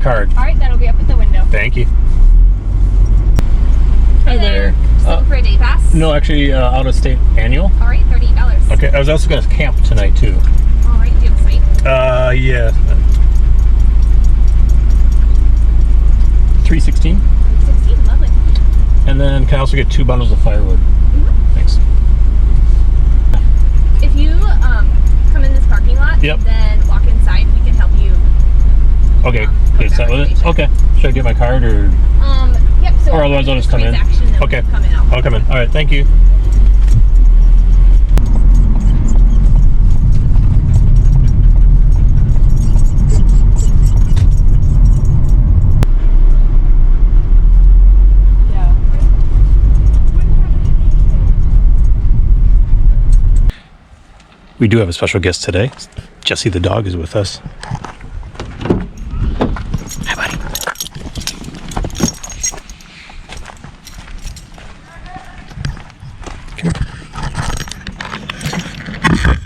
card. All right, that'll be up at the window. Thank you. Hi there. Looking for a day pass? No, actually, out of state annual. All right, $38. Okay, I was also going to camp tonight too. All right, do you have a site? Yeah. 316. 16, lovely. And then can I also get 2 bundles of firewood? Thanks. If you come in this parking lot, then walk inside. We can help you. Okay, get set with it. Okay, should I get my card or? Yep. So or otherwise I'll just come in. Okay, come in, I'll come in. All right, thank you. We do have a special guest today. Jessie the dog is with us. Hi, buddy. Come here.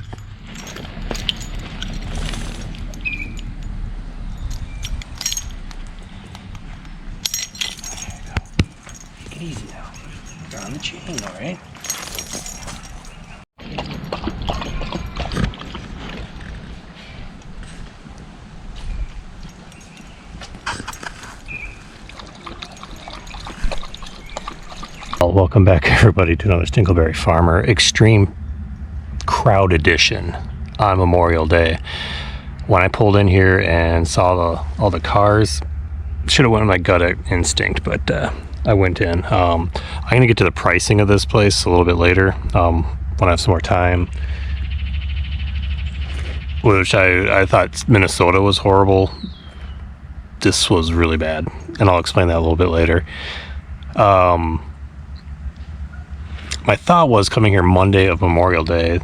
Take it easy now. You're on the chain, all right? Welcome back, everybody, to another Stinkleberry Farmer Extreme Crowd Edition on Memorial Day. When I pulled in here and saw all the cars, should have went with my gut instinct, but I went in. I'm going to get to the pricing of this place a little bit later when I have some more time. Which I thought Minnesota was horrible. This was really bad, and I'll explain that a little bit later. My thought was coming here Monday of Memorial Day,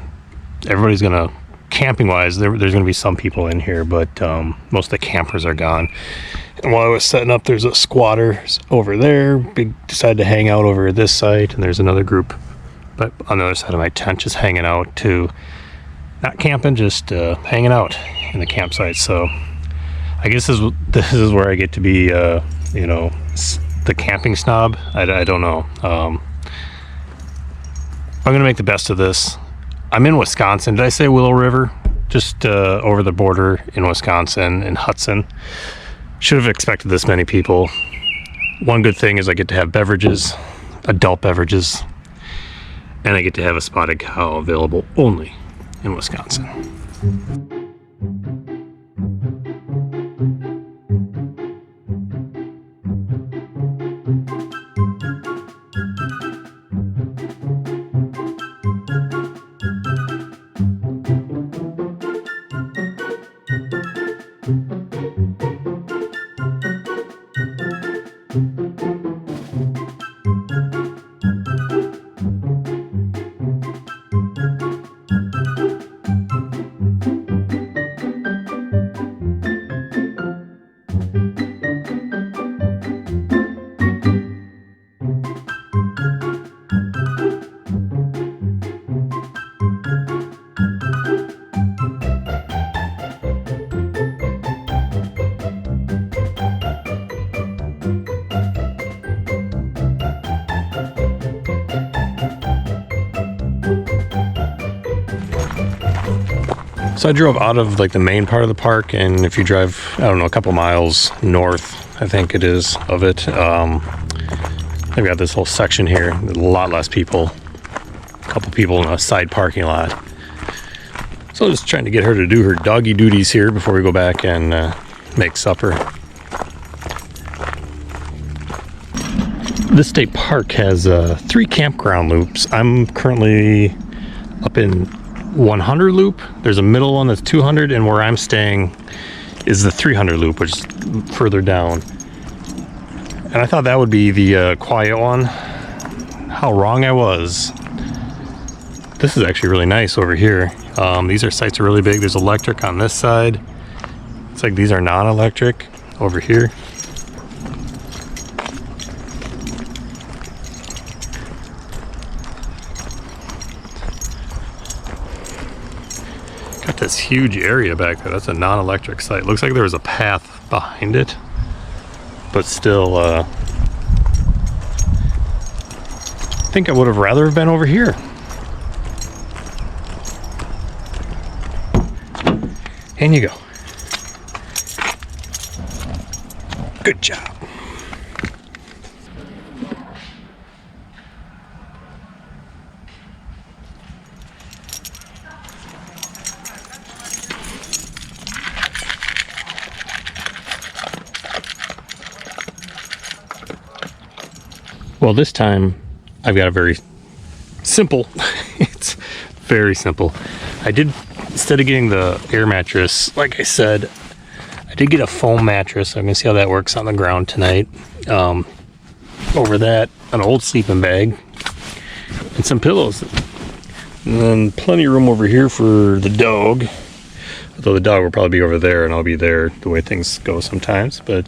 everybody's gonna, camping wise, there's gonna be some people in here, but most of the campers are gone. And while I was setting up, there's a squatter over there. We decided to hang out over this side, and there's another group, but on the other side of my tent, just hanging out too. Not camping, just hanging out in the campsite. So I guess this is where I get to be, you know, the camping snob. I don't know. I'm gonna make the best of this. I'm in Wisconsin. Did I say Willow River? Just over the border in Wisconsin, in Hudson. Should have expected this many people. One good thing is I get to have beverages, adult beverages, and I get to have a spotted cow available only in Wisconsin. So I drove out of like the main part of the park, and if you drive, I don't know, a couple miles north, I think it is, of it, they've got this whole section here, a lot less people, a couple people in a side parking lot. So just trying to get her to do her doggy duties here before we go back and make supper. This state park has 3 campground loops. I'm currently up in 100 loop. There's a middle one that's 200, and where I'm staying is the 300 loop, which is further down. And I thought that would be the quiet one. How wrong I was. This is actually really nice over here. These sites are really big. There's electric on this side. It's like these are non-electric over here. Got this huge area back there. That's a non-electric site. Looks like there was a path behind it. but still, I think I would have rather have been over here. In you go. Good job. Well, this time I've got a very simple, it's very simple. I did, instead of getting the air mattress, like I said, I did get a foam mattress. I'm gonna see how that works on the ground tonight. Over that, an old sleeping bag and some pillows. And then plenty of room over here for the dog. Although the dog will probably be over there and I'll be there the way things go sometimes. But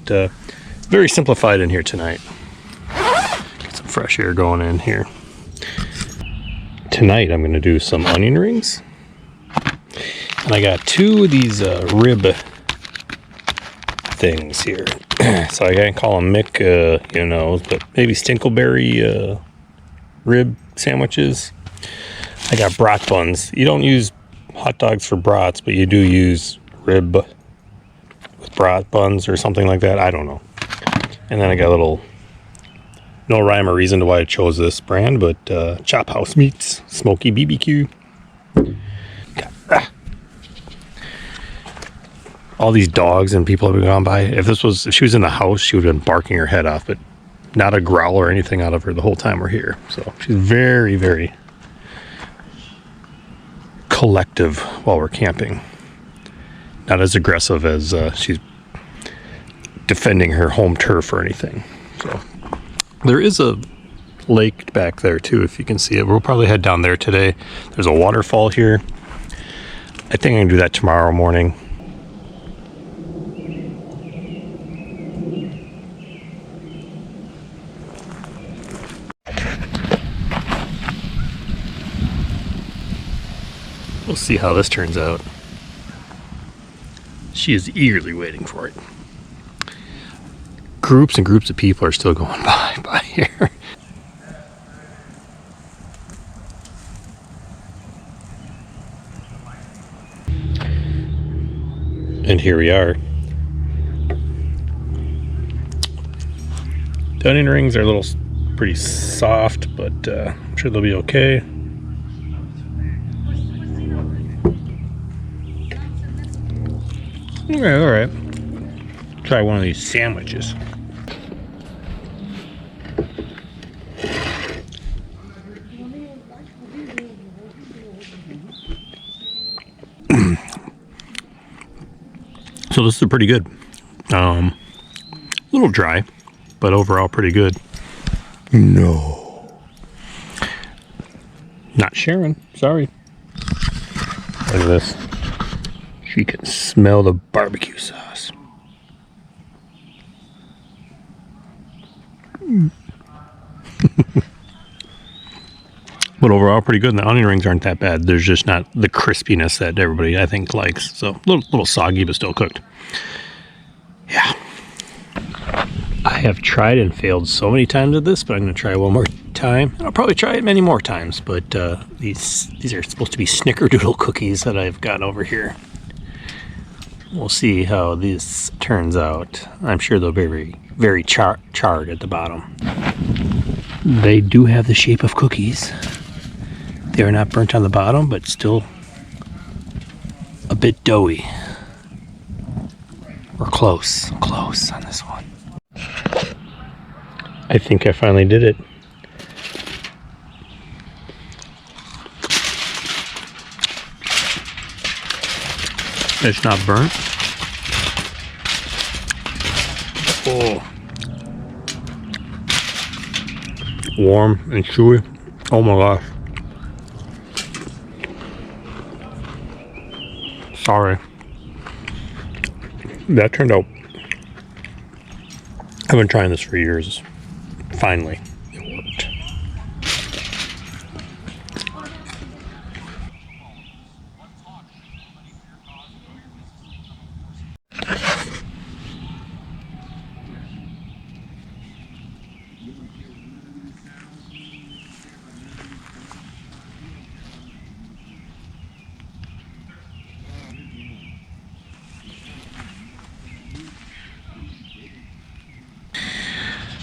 very simplified in here tonight. Get some fresh air going in here. Tonight I'm gonna do some onion rings. And I got two of these rib things here. So I can't call them Mick, but maybe Stinkleberry rib sandwiches. I got brat buns. You don't use hot dogs for brats, but you do use rib with brat buns or something like that. I don't know. And then I got a little, no rhyme or reason to why I chose this brand, but Chop House Meats, Smoky BBQ. All these dogs and people have gone by. If she was in the house, she would have been barking her head off, but not a growl or anything out of her the whole time we're here. So she's very, very collective while we're camping. Not as aggressive as she's defending her home turf or anything. So there is a lake back there too, if you can see it. We'll probably head down there today. There's a waterfall here. I think I can do that tomorrow morning. We'll see how this turns out. She is eagerly waiting for it. Groups and groups of people are still going by here. And here we are. The onion rings are a little pretty soft, but I'm sure they'll be okay. All right. Try one of these sandwiches. So this is pretty good. A little dry, but overall pretty good. No. Not Sharon. Sorry. Look at this. She can smell the barbecue sauce. But overall, pretty good. And the onion rings aren't that bad. There's just not the crispiness that everybody, I think, likes. So a little soggy, but still cooked. Yeah. I have tried and failed so many times at this, but I'm going to try one more time. I'll probably try it many more times. But these are supposed to be snickerdoodle cookies that I've got over here. We'll see how this turns out. I'm sure they'll be very, very charred at the bottom. They do have the shape of cookies. They are not burnt on the bottom, but still a bit doughy. We're close on this one. I think I finally did it. It's not burnt. Oh. Warm and chewy. Oh my gosh. Sorry. That turned out. I've been trying this for years. Finally, it worked.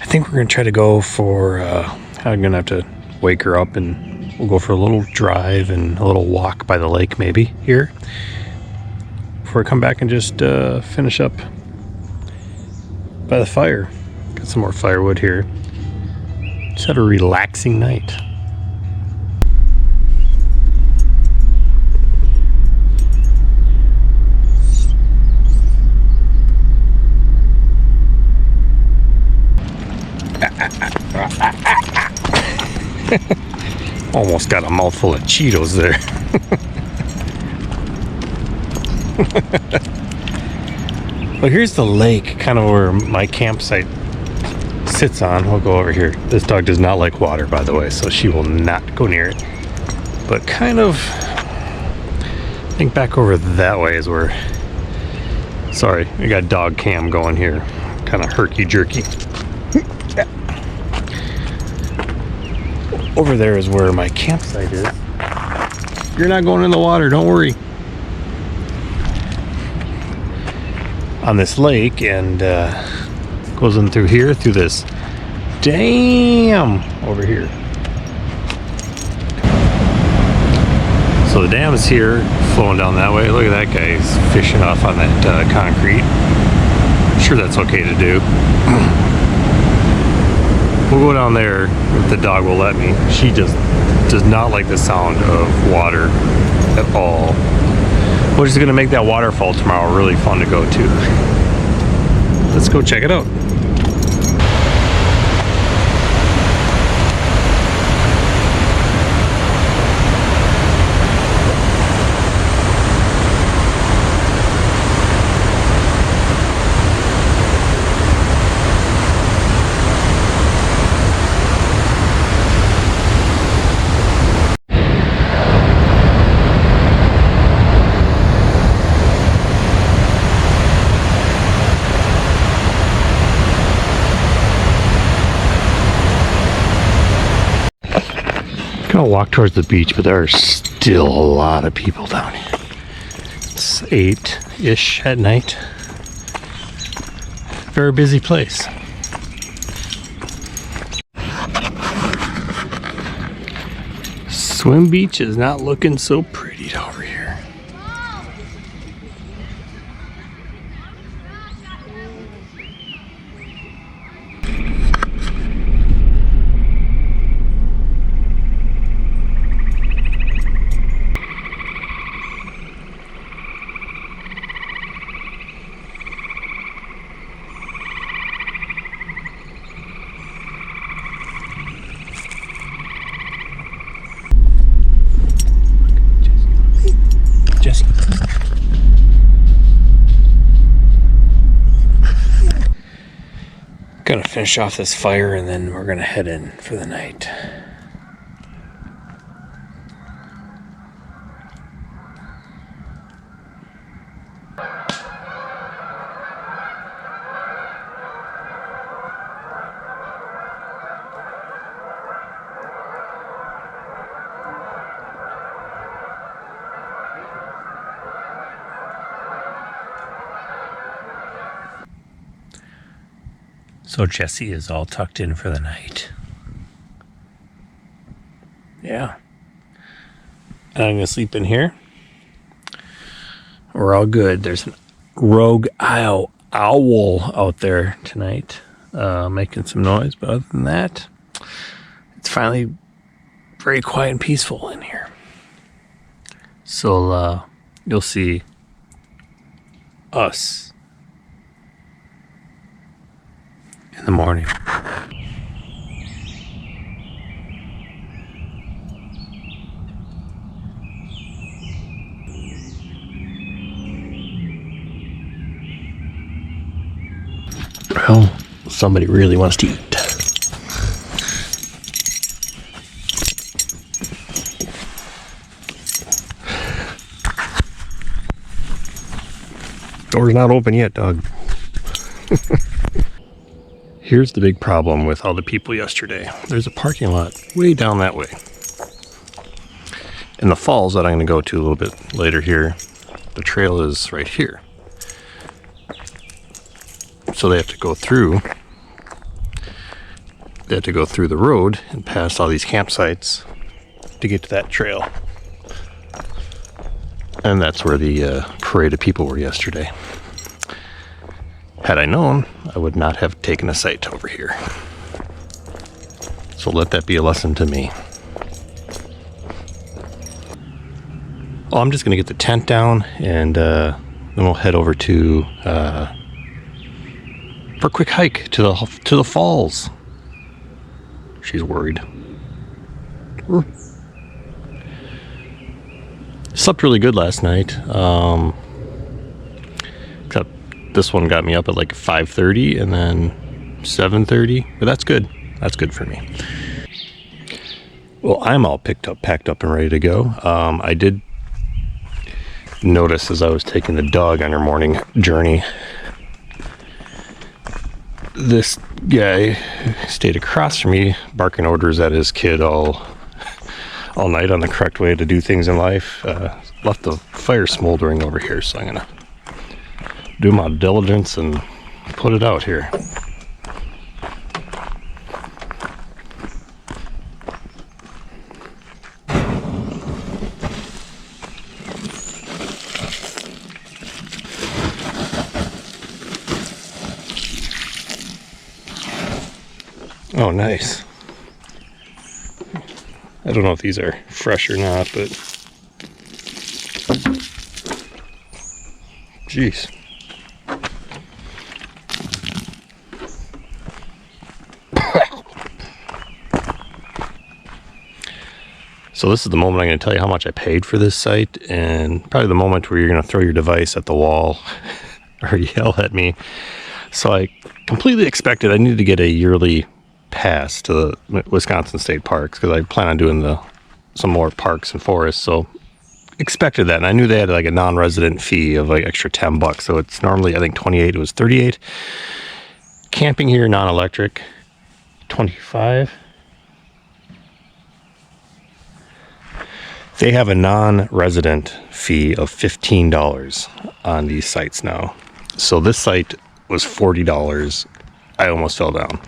think we're gonna try to go for, I'm gonna have to wake her up and we'll go for a little drive and a little walk by the lake maybe here. Before I come back and just finish up by the fire. Got some more firewood here. Just had a relaxing night. Almost got a mouthful of Cheetos there. Well, here's the lake, kind of where my campsite sits on. We'll go over here. This dog does not like water, by the way, so she will not go near it. But kind of, I think back over that way is where, sorry, we got dog cam going here. Kind of herky-jerky. Over there is where my campsite is. You're not going in the water, don't worry. On this lake, and goes in through here, through this dam over here. So the dam is here, flowing down that way. Look at that guy, he's fishing off on that concrete. I'm sure that's okay to do. We'll go down there if the dog will let me. She just does not like the sound of water at all. We're just gonna make that waterfall tomorrow really fun to go to. Let's go check it out. Gonna walk towards the beach, but there are still a lot of people down here. It's 8-ish at night. Very busy place. Swim beach is not looking so pretty over here. Jessie. Gonna finish off this fire and then we're gonna head in for the night. So Jessie is all tucked in for the night. Yeah. And I'm gonna sleep in here. We're all good. There's a rogue owl out there tonight, making some noise. But other than that, it's finally very quiet and peaceful in here. So you'll see us in the morning. Well, somebody really wants to eat. Door's not open yet, dog. Here's the big problem with all the people yesterday. There's a parking lot way down that way. In the falls that I'm going to go to a little bit later here, the trail is right here. So they have to go through they had to go through the road and past all these campsites to get to that trail. And that's where the parade of people were yesterday. Had I known, I would not have taken a site over here. So let that be a lesson to me. Oh, I'm just gonna get the tent down and then we'll head over to for a quick hike to the falls. She's worried. Slept really good last night. Except this one got me up at like 5:30 and then 7:30, but that's good. That's good for me. Well, I'm all packed up and ready to go. I did notice as I was taking the dog on her morning journey, this guy stayed across from me barking orders at his kid all night on the correct way to do things in life. Left the fire smoldering over here, so I'm gonna do my diligence and put it out here. Oh, nice. I don't know if these are fresh or not, but jeez. So this is the moment I'm going to tell you how much I paid for this site, and probably the moment where you're going to throw your device at the wall or yell at me. So I completely expected I needed to get a yearly pass to the Wisconsin State Parks because I plan on doing some more parks and forests. So expected that, and I knew they had like a non-resident fee of like extra $10. So it's normally I think 28. It was 38. Camping here non-electric 25. They have a non-resident fee of $15 on these sites now. So this site was $40. I almost fell down.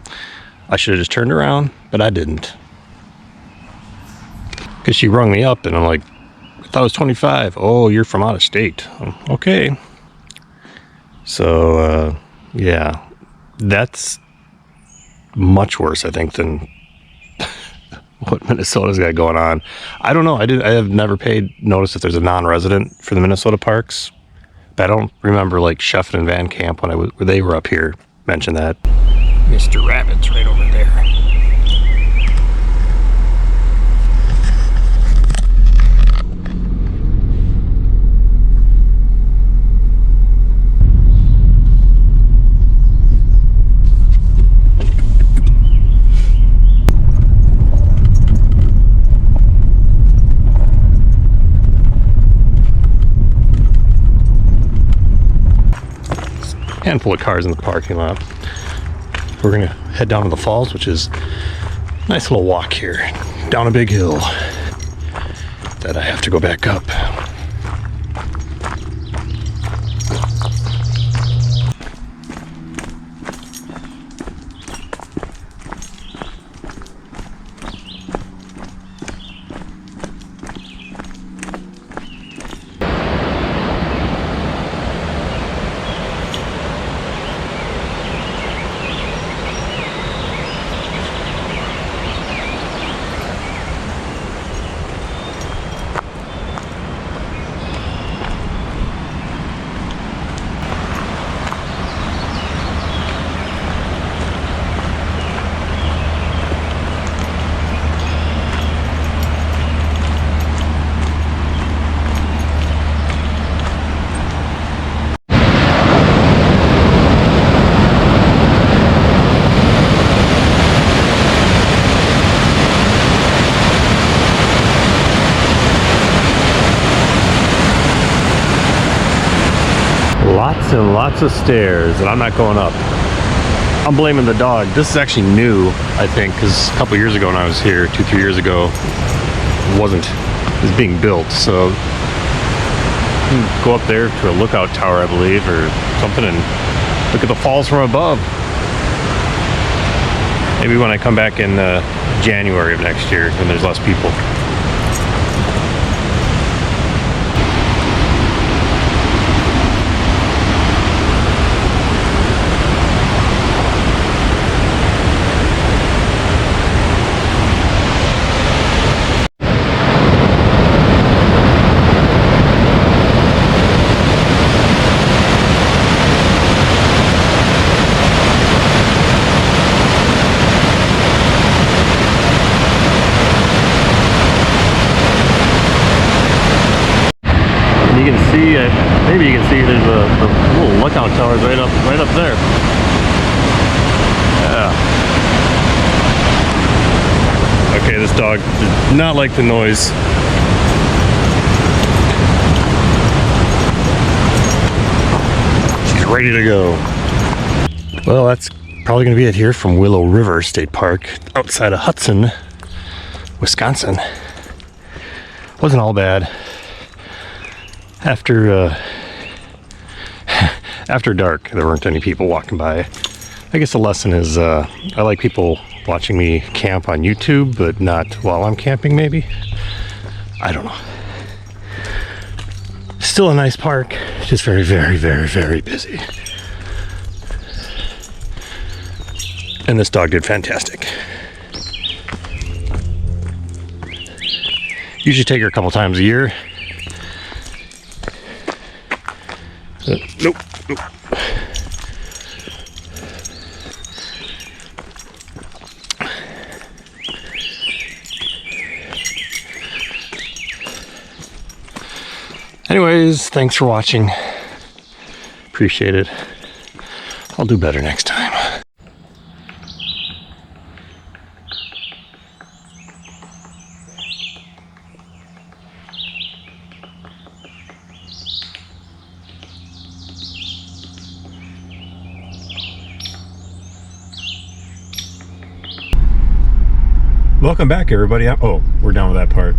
I should have just turned around, but I didn't. Because she rung me up and I'm like, I thought it was 25. Oh, you're from out of state. Okay. So, yeah, that's much worse, I think, than what Minnesota's got going on. I don't know. I have never paid notice if there's a non-resident for the Minnesota parks. But I don't remember like Sheffin and Van Camp when they were up here mention that. Mr. Rabbit's right over there. Handful of cars in the parking lot. We're gonna head down to the falls, which is a nice little walk here down a big hill that I have to go back up. Lots and lots of stairs, and I'm not going up. I'm blaming the dog. This is actually new, I think, because a couple years ago when I was here, 2-3 years ago, it was being built. So you can go up there to a lookout tower, I believe, or something, and look at the falls from above. Maybe when I come back in January of next year when there's less people. You can see, maybe you can see there's a little lookout towers right up there. Yeah. Okay, this dog does not like the noise. She's ready to go. Well, that's probably going to be it here from Willow River State Park outside of Hudson, Wisconsin. Wasn't all bad. After dark, there weren't any people walking by. I guess the lesson is I like people watching me camp on YouTube, but not while I'm camping, maybe. I don't know. Still a nice park, just very, very, very, very busy. And this dog did fantastic. Usually take her a couple times a year. Nope. Anyways, thanks for watching. Appreciate it. I'll do better next time. Welcome back, everybody. Oh, we're done with that part.